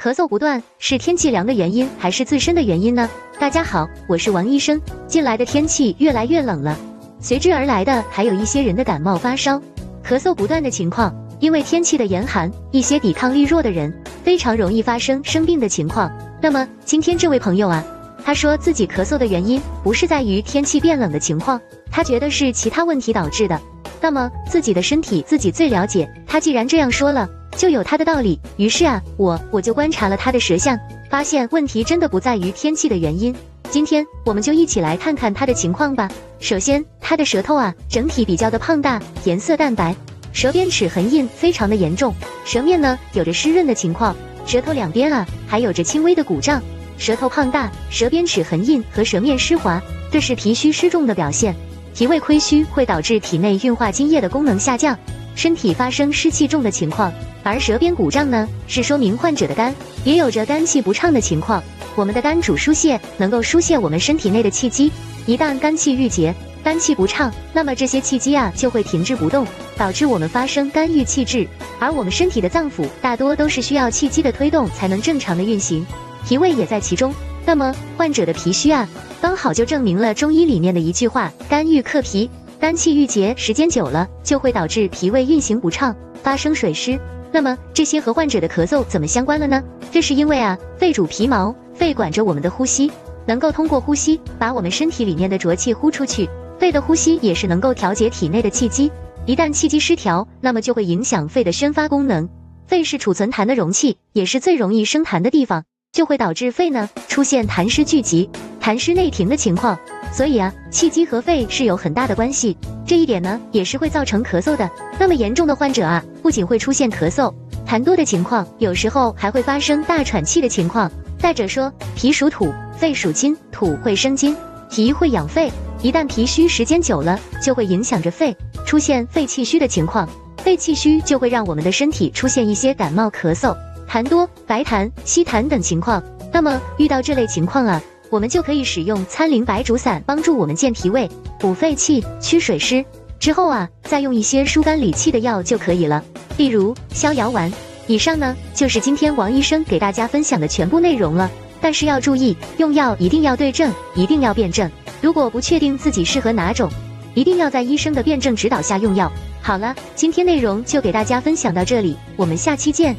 咳嗽不断是天气凉的原因，还是自身的原因呢？大家好，我是王医生。近来的天气越来越冷了，随之而来的还有一些人的感冒发烧、咳嗽不断的情况。因为天气的严寒，一些抵抗力弱的人非常容易发生生病的情况。那么今天这位朋友啊，他说自己咳嗽的原因不是在于天气变冷的情况，他觉得是其他问题导致的。那么自己的身体自己最了解，他既然这样说了，就有他的道理。于是啊，我就观察了他的舌象，发现问题真的不在于天气的原因。今天我们就一起来看看他的情况吧。首先，他的舌头啊，整体比较的胖大，颜色淡白，舌边齿痕印非常的严重，舌面呢有着湿润的情况，舌头两边啊还有着轻微的鼓胀。舌头胖大，舌边齿痕印和舌面湿滑，这是脾虚湿重的表现。脾胃亏虚会导致体内运化津液的功能下降，身体发生湿气重的情况。而舌边鼓胀呢，是说明患者的肝也有着肝气不畅的情况。我们的肝主疏泄，能够疏泄我们身体内的气机。一旦肝气郁结，肝气不畅，那么这些气机啊就会停滞不动，导致我们发生肝郁气滞。而我们身体的脏腑大多都是需要气机的推动才能正常的运行，脾胃也在其中。那么患者的脾虚啊，刚好就证明了中医里面的一句话：肝郁克脾，肝气郁结时间久了，就会导致脾胃运行不畅，发生水湿。那么这些和患者的咳嗽怎么相关了呢？这是因为啊，肺主皮毛，肺管着我们的呼吸，能够通过呼吸把我们身体里面的浊气呼出去。肺的呼吸也是能够调节体内的气机，一旦气机失调，那么就会影响肺的宣发功能。肺是储存痰的容器，也是最容易生痰的地方，就会导致肺呢出现痰湿聚集、痰湿内停的情况。所以啊，气机和肺是有很大的关系，这一点呢也是会造成咳嗽的。那么严重的患者啊，不仅会出现咳嗽、痰多的情况，有时候还会发生大喘气的情况。再者说，脾属土，肺属金，土会生金，脾会养肺，一旦脾虚时间久了，就会影响着肺，出现肺气虚的情况。肺气虚就会让我们的身体出现一些感冒、咳嗽、痰多、白痰、稀痰等情况。那么遇到这类情况啊，我们就可以使用参苓白术散帮助我们健脾胃、补肺气、驱水湿。之后啊，再用一些疏肝理气的药就可以了，例如逍遥丸。以上呢就是今天王医生给大家分享的全部内容了。但是要注意，用药一定要对症，一定要辩证。如果不确定自己适合哪种，一定要在医生的辩证指导下用药。好了，今天内容就给大家分享到这里，我们下期见。